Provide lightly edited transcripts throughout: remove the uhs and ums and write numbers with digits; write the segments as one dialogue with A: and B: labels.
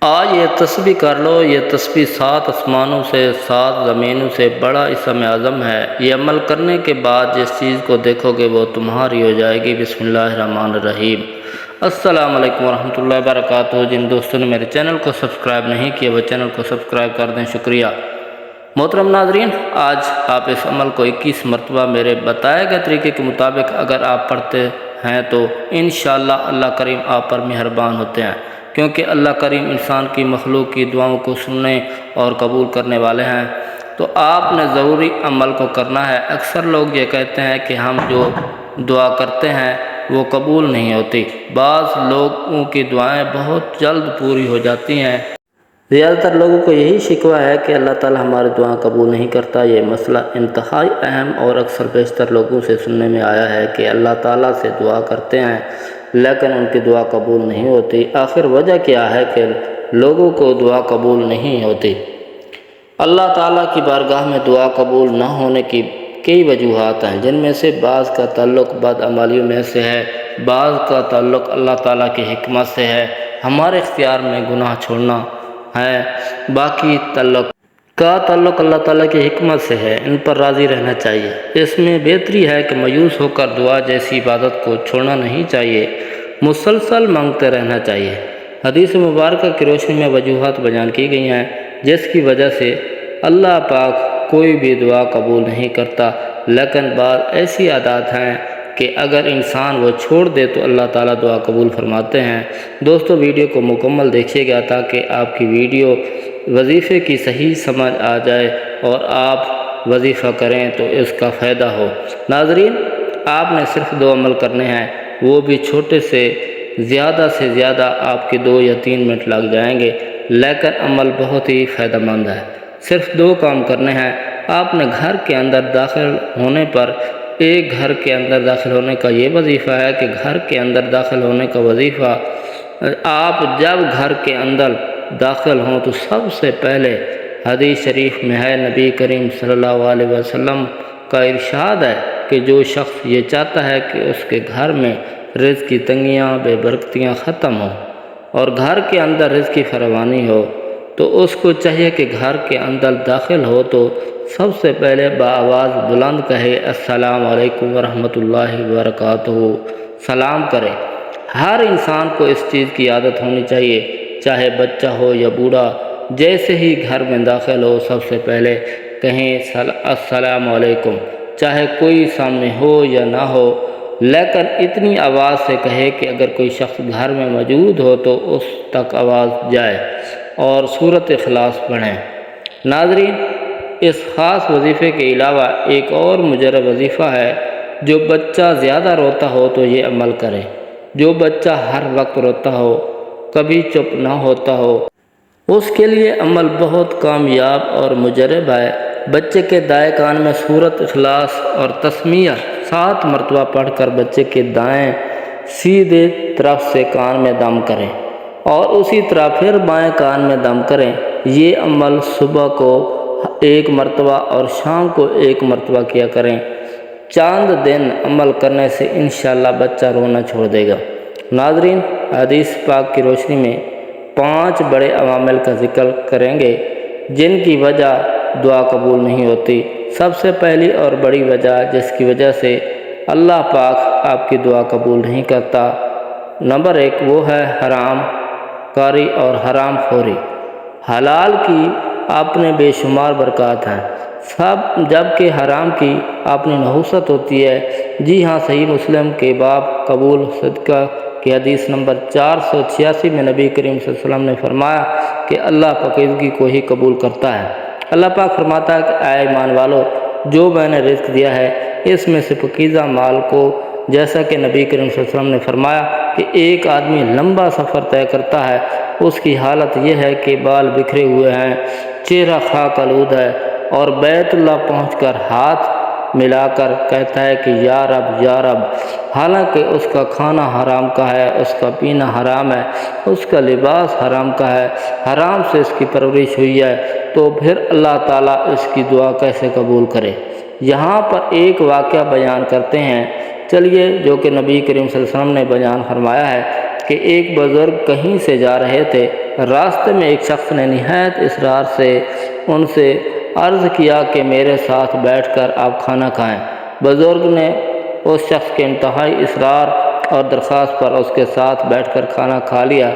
A: آج یہ تسبیح کر لو، یہ تسبیح 7 آسمانوں سے 7 زمینوں سے بڑا اسم اعظم ہے۔ یہ عمل کرنے کے بعد جس چیز کو دیکھو گے وہ تمہاری ہو جائے گی۔ بسم اللہ الرحمن الرحیم۔ السلام علیکم ورحمۃ اللہ وبرکاتہ۔ جن دوستوں نے میرے چینل کو سبسکرائب نہیں کیا وہ چینل کو سبسکرائب کر دیں، شکریہ۔ محترم ناظرین، آج آپ اس عمل کو 21 مرتبہ میرے بتائے گئے طریقے کے مطابق اگر آپ پڑھتے ہیں تو انشاءاللہ اللہ کریم آپ پر مہربان ہوتے ہیں، کیونکہ اللہ کریم انسان کی مخلوق کی دعاؤں کو سننے اور قبول کرنے والے ہیں۔ تو آپ نے ضروری عمل کو کرنا ہے۔ اکثر لوگ یہ کہتے ہیں کہ ہم جو دعا کرتے ہیں وہ قبول نہیں ہوتی۔ بعض لوگوں کی دعائیں بہت جلد پوری ہو جاتی ہیں۔ زیادہ تر لوگوں کو یہی شکوہ ہے کہ اللہ تعالیٰ ہماری دعائیں قبول نہیں کرتا۔ یہ مسئلہ انتہائی اہم اور اکثر بیشتر لوگوں سے سننے میں آیا ہے کہ اللہ تعالیٰ سے دعا کرتے ہیں لیکن ان کی دعا قبول نہیں ہوتی۔ آخر وجہ کیا ہے کہ لوگوں کو دعا قبول نہیں ہوتی؟ اللہ تعالیٰ کی بارگاہ میں دعا قبول نہ ہونے کی کئی وجوہات ہیں، جن میں سے بعض کا تعلق بد عملیوں میں سے ہے، بعض کا تعلق اللہ تعالیٰ کی حکمت سے ہے، ہمارے اختیار میں گناہ چھوڑنا ہے، باقی تعلق اللہ تعالیٰ کی حکمت سے ہے، ان پر راضی رہنا چاہیے۔ اس میں بہتری ہے کہ مایوس ہو کر دعا جیسی عبادت کو چھوڑنا نہیں چاہیے، مسلسل مانگتے رہنا چاہیے۔ حدیث مبارکہ کی روشنی میں وجوہات بیان کی گئی ہیں جس کی وجہ سے اللہ پاک کوئی بھی دعا قبول نہیں کرتا، لیکن بعض ایسی عادات ہیں کہ اگر انسان وہ چھوڑ دے تو اللہ تعالیٰ دعا قبول فرماتے ہیں۔ دوستو، ویڈیو کو مکمل دیکھیے گا تاکہ آپ کی ویڈیو وظیفے کی صحیح سمجھ آ جائے اور آپ وظیفہ کریں تو اس کا فائدہ ہو۔ ناظرین، آپ نے صرف 2 عمل کرنے ہیں، وہ بھی چھوٹے سے زیادہ آپ کے 2 یا 3 منٹ لگ جائیں گے، لیکن عمل بہت ہی فائدہ مند ہے۔ صرف 2 کام کرنے ہیں۔ آپ نے گھر کے اندر داخل ہونے پر گھر کے اندر داخل ہونے کا یہ وظیفہ ہے کہ گھر کے اندر داخل ہونے کا وظیفہ، آپ جب گھر کے اندر داخل ہوں تو سب سے پہلے حدیث شریف میں ہے، نبی کریم صلی اللہ علیہ وسلم کا ارشاد ہے کہ جو شخص یہ چاہتا ہے کہ اس کے گھر میں رزق کی تنگیاں بے برکتیاں ختم ہوں اور گھر کے اندر رزق کی فراوانی ہو تو اس کو چاہیے کہ گھر کے اندر داخل ہو تو سب سے پہلے بآواز بلند کہے، السلام علیکم ورحمۃ اللہ وبرکاتہ، سلام کرے۔ ہر انسان کو اس چیز کی عادت ہونی چاہیے، چاہے بچہ ہو یا بوڑھا، جیسے ہی گھر میں داخل ہو سب سے پہلے کہیں السلام علیکم، چاہے کوئی سامنے ہو یا نہ ہو، لیکن اتنی آواز سے کہے کہ اگر کوئی شخص گھر میں موجود ہو تو اس تک آواز جائے اور سورۃ اخلاص پڑھیں۔ ناظرین، اس خاص وظیفے کے علاوہ ایک اور مجرب وظیفہ ہے۔ جو بچہ زیادہ روتا ہو تو یہ عمل کرے۔ جو بچہ ہر وقت روتا ہو، کبھی چپ نہ ہوتا ہو، اس کے لیے عمل بہت کامیاب اور مجرب ہے۔ بچے کے دائیں کان میں سورۃ اخلاص اور تسمیہ 7 مرتبہ پڑھ کر بچے کے دائیں سیدھے طرف سے کان میں دم کریں اور اسی طرح پھر بائیں کان میں دم کریں۔ یہ عمل صبح کو 1 مرتبہ اور شام کو 1 مرتبہ کیا کریں۔ چاند دن عمل کرنے سے انشاءاللہ بچہ رونا چھوڑ دے گا۔ ناظرین، حدیث پاک کی روشنی میں 5 بڑے عوامل کا ذکر کریں گے جن کی وجہ دعا قبول نہیں ہوتی۔ سب سے پہلی اور بڑی وجہ جس کی وجہ سے اللہ پاک آپ کی دعا قبول نہیں کرتا، نمبر 1 وہ ہے حرام کاری اور حرام خوری۔ حلال کی آپ نے بے شمار برکات ہیں، جبکہ حرام کی اپنی نحوست ہوتی ہے۔ جی ہاں، صحیح مسلم کے باب قبول صدقہ کی حدیث نمبر 486 میں نبی کریم صلی اللہ علیہ وسلم نے فرمایا کہ اللہ پاکیزگی کو ہی قبول کرتا ہے۔ اللہ پاک فرماتا ہے کہ اے ایمان والو، جو میں نے رزق دیا ہے اس میں سے پاکیزہ مال کو، جیسا کہ نبی کریم صلی اللہ علیہ وسلم نے فرمایا کہ ایک آدمی لمبا سفر طے کرتا ہے، اس کی حالت یہ ہے کہ بال بکھرے ہوئے ہیں، چہرہ خاک آلود ہے اور بیت اللہ پہنچ کر ہاتھ ملا کر کہتا ہے کہ یا رب یا رب، حالانکہ اس کا کھانا حرام کا ہے، اس کا پینا حرام ہے، اس کا لباس حرام کا ہے، حرام سے اس کی پرورش ہوئی ہے، تو پھر اللہ تعالیٰ اس کی دعا کیسے قبول کرے؟ یہاں پر ایک واقعہ بیان کرتے ہیں، چلیے، جو کہ نبی کریم صلی اللہ علیہ وسلم نے بیان فرمایا ہے کہ ایک بزرگ کہیں سے جا رہے تھے، راستے میں ایک شخص نے نہایت اصرار سے ان سے عرض کیا کہ میرے ساتھ بیٹھ کر آپ کھانا کھائیں۔ بزرگ نے اس شخص کے انتہائی اصرار اور درخواست پر اس کے ساتھ بیٹھ کر کھانا کھا لیا،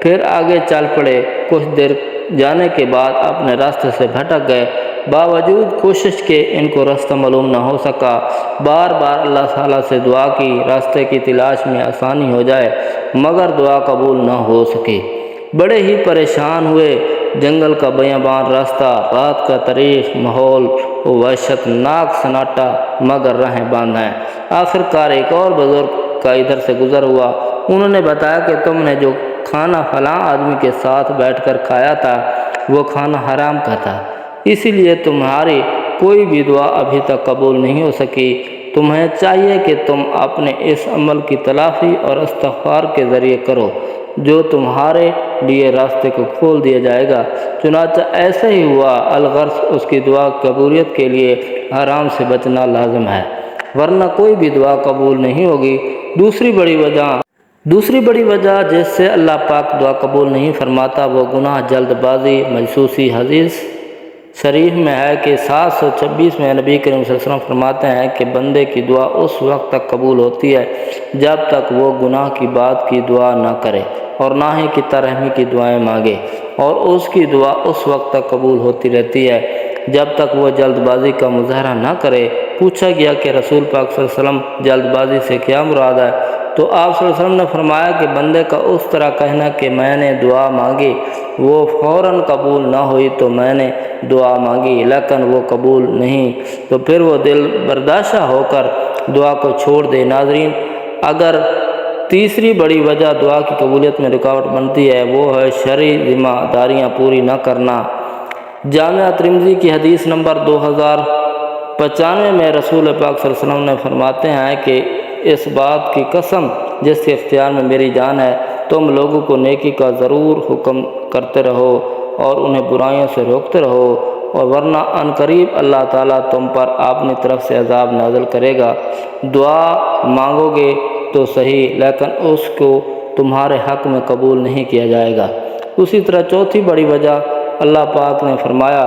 A: پھر آگے چل پڑے۔ کچھ دیر جانے کے بعد اپنے راستے سے بھٹک گئے، باوجود کوشش کے ان کو راستہ معلوم نہ ہو سکا۔ بار بار اللہ تعالیٰ سے دعا کی راستے کی تلاش میں آسانی ہو جائے، مگر دعا قبول نہ ہو سکی۔ بڑے ہی پریشان ہوئے۔ جنگل کا بیابان راستہ، رات کا تاریک ماحول، وحشت ناک سناٹا، مگر راہیں بند ہیں۔ آخر کار ایک اور بزرگ کا ادھر سے گزر ہوا۔ انہوں نے بتایا کہ تم نے جو کھانا فلاں آدمی کے ساتھ بیٹھ کر کھایا تھا وہ کھانا حرام کا تھا، اسی لیے تمہاری کوئی بھی دعا ابھی تک قبول نہیں ہو سکی۔ تمہیں چاہیے کہ تم اپنے اس عمل کی تلافی اور استغفار کے ذریعے کرو، جو تمہارے لیے راستے کو کھول دیا جائے گا۔ چنانچہ ایسا ہی ہوا۔ الغرض اس کی دعا قبولیت کے لیے حرام سے بچنا لازم ہے، ورنہ کوئی بھی دعا قبول نہیں ہوگی۔ دوسری بڑی وجہ جس سے اللہ پاک دعا قبول نہیں فرماتا وہ گناہ جلد بازی مجسوسی۔ حدیث شریف میں ہے کہ 726 میں نبی کریم صلی اللہ علیہ وسلم فرماتے ہیں کہ بندے کی دعا اس وقت تک قبول ہوتی ہے جب تک وہ گناہ کی بات کی دعا نہ کرے اور نہ ہی قطع رحمی کی دعائیں مانگے، اور اس کی دعا اس وقت تک قبول ہوتی رہتی ہے جب تک وہ جلد بازی کا مظاہرہ نہ کرے۔ پوچھا گیا کہ رسول پاک صلی اللہ علیہ وسلم جلد بازی سے کیا مراد ہے، تو آپ صلی اللہ علیہ وسلم نے فرمایا کہ بندے کا اس طرح کہنا کہ میں نے دعا مانگی، وہ فوراً قبول نہ ہوئی تو میں نے دعا مانگی لیکن وہ قبول نہیں، تو پھر وہ دل برداشتہ ہو کر دعا کو چھوڑ دے۔ ناظرین، اگر تیسری بڑی وجہ دعا کی قبولیت میں رکاوٹ بنتی ہے وہ ہے شرعی ذمہ داریاں پوری نہ کرنا۔ جامعہ ترمذی کی حدیث نمبر 2095 میں رسول پاک صلی اللہ علیہ وسلم نے فرماتے ہیں کہ اس بات کی قسم جس کے اختیار میں میری جان ہے، تم لوگوں کو نیکی کا ضرور حکم کرتے رہو اور انہیں برائیوں سے روکتے رہو، اور ورنہ ان قریب اللہ تعالیٰ تم پر اپنی طرف سے عذاب نازل کرے گا۔ دعا مانگو گے تو صحیح، لیکن اس کو تمہارے حق میں قبول نہیں کیا جائے گا۔ اسی طرح چوتھی بڑی وجہ اللہ پاک نے فرمایا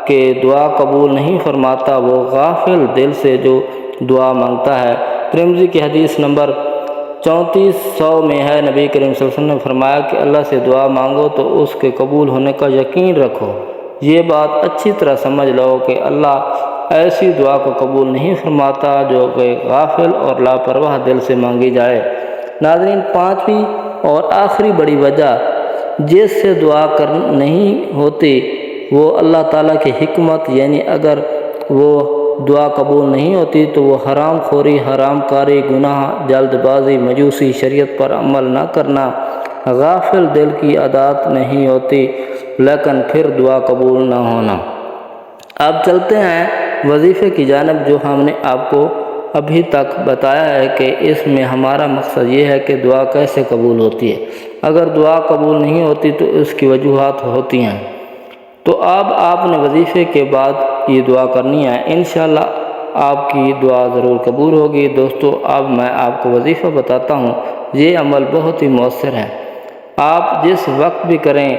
A: کہ دعا قبول نہیں فرماتا وہ غافل دل سے جو دعا مانگتا ہے۔ ترمذی کی حدیث نمبر 3400 میں ہے، نبی کریم صلی اللہ علیہ وسلم نے فرمایا کہ اللہ سے دعا مانگو تو اس کے قبول ہونے کا یقین رکھو۔ یہ بات اچھی طرح سمجھ لو کہ اللہ ایسی دعا کو قبول نہیں فرماتا جو کہ غافل اور لاپرواہ دل سے مانگی جائے۔ ناظرین، پانچویں اور آخری بڑی وجہ جس سے دعا نہیں ہوتی وہ اللہ تعالیٰ کی حکمت، یعنی اگر وہ دعا قبول نہیں ہوتی تو وہ حرام خوری، حرام کاری، گناہ، جلد بازی، مجوسی، شریعت پر عمل نہ کرنا، غافل دل کی عادت نہیں ہوتی، لیکن پھر دعا قبول نہ ہونا۔ اب چلتے ہیں وظیفے کی جانب، جو ہم نے آپ کو ابھی تک بتایا ہے کہ اس میں ہمارا مقصد یہ ہے کہ دعا کیسے قبول ہوتی ہے۔ اگر دعا قبول نہیں ہوتی تو اس کی وجوہات ہوتی ہیں، تو اب آپ نے وظیفے کے بعد یہ دعا کرنی ہے، انشاءاللہ آپ کی دعا ضرور قبول ہوگی۔ دوستو، اب میں آپ کو وظیفہ بتاتا ہوں، یہ عمل بہت ہی مؤثر ہے۔ آپ جس وقت بھی کریں،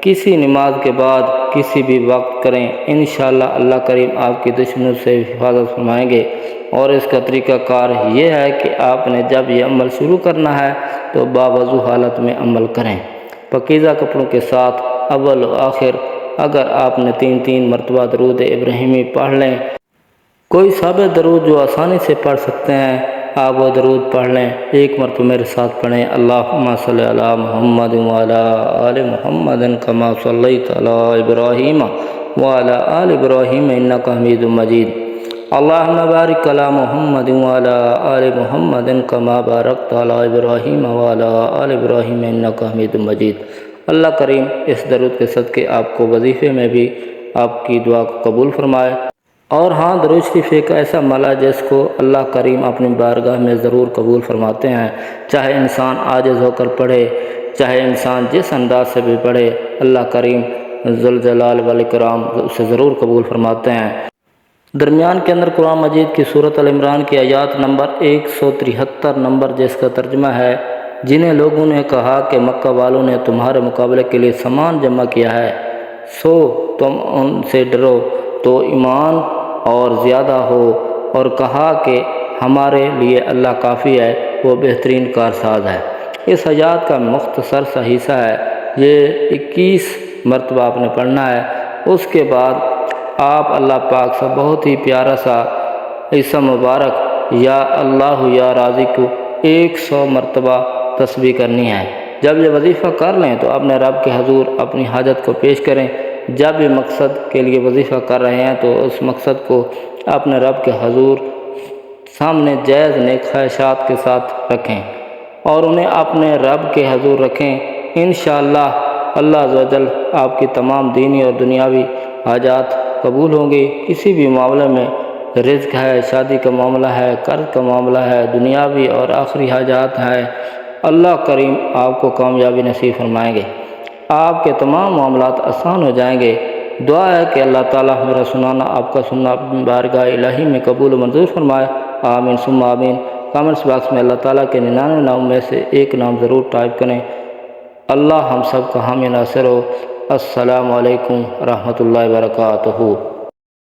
A: کسی نماز کے بعد کسی بھی وقت کریں، انشاءاللہ اللہ کریم آپ کی دشمنوں سے حفاظت فرمائیں گے۔ اور اس کا طریقہ کار یہ ہے کہ آپ نے جب یہ عمل شروع کرنا ہے تو باوضو حالت میں عمل کریں، پاکیزہ کپڑوں کے ساتھ، اول و آخر۔ اگر آپ نے 3 مرتبہ درود ابراہیمی پڑھ لیں، کوئی ثابت درود جو آسانی سے پڑھ سکتے ہیں آپ وہ درود پڑھ لیں۔ ایک مرتبہ میرے ساتھ پڑھیں، اللہم صلی علی محمد وعلی آل محمد کما صلیت علی ابراہیم وعلی آل ابراہیم انک حمید مجید، اللہم بارک علی محمد وعلی آل محمد کما بارکت علی ابراہیم وعلی آل ابراہیم انک حمید مجید۔ اللہ کریم اس درود کے صدقے آپ کو وظیفے میں بھی آپ کی دعا کو قبول فرمائے۔ اور ہاں، درود شریف ایک ایسا عمل ہے جس کو اللہ کریم اپنی بارگاہ میں ضرور قبول فرماتے ہیں، چاہے انسان عاجز ہو کر پڑھے، چاہے انسان جس انداز سے بھی پڑھے، اللہ کریم ذوالجلال والاکرام اسے ضرور قبول فرماتے ہیں۔ درمیان کے اندر قرآن مجید کی سورۃ ال عمران کی آیات نمبر 173 نمبر، جس کا ترجمہ ہے جنہیں لوگوں نے کہا کہ مکہ والوں نے تمہارے مقابلے کے لیے سامان جمع کیا ہے، سو تم ان سے ڈرو تو ایمان اور زیادہ ہو، اور کہا کہ ہمارے لیے اللہ کافی ہے، وہ بہترین کارساز ہے۔ اس آیات کا مختصر سا حصہ ہے، یہ 21 مرتبہ آپ نے پڑھنا ہے۔ اس کے بعد آپ اللہ پاک سے بہت ہی پیارا سا حصہ مبارک یا اللہ یا رازق کو 100 مرتبہ تسبیح کرنی ہے۔ جب یہ وظیفہ کر لیں تو اپنے رب کے حضور اپنی حاجت کو پیش کریں۔ جب بھی مقصد کے لیے وظیفہ کر رہے ہیں تو اس مقصد کو اپنے رب کے حضور سامنے جائز نیک خواہشات کے ساتھ رکھیں اور انہیں اپنے رب کے حضور رکھیں۔ انشاءاللہ اللہ عز و جل آپ کی تمام دینی اور دنیاوی حاجات قبول ہوں گی۔ کسی بھی معاملے میں، رزق ہے، شادی کا معاملہ ہے، قرض کا معاملہ ہے، دنیاوی اور آخری حاجات ہیں، اللہ کریم آپ کو کامیابی نصیب فرمائیں گے، آپ کے تمام معاملات آسان ہو جائیں گے۔ دعا ہے کہ اللہ تعالیٰ میرا سنانا آپ کا سننا اپنی بارگاہ الہی میں قبول و منظور فرمائے، آمین ثم آمین۔ کامنٹس باکس میں اللہ تعالیٰ کے 99 نام میں سے ایک نام ضرور ٹائپ کریں۔ اللہ ہم سب کا حامی ناصر ہو۔ السلام علیکم ورحمۃ اللہ وبرکاتہ۔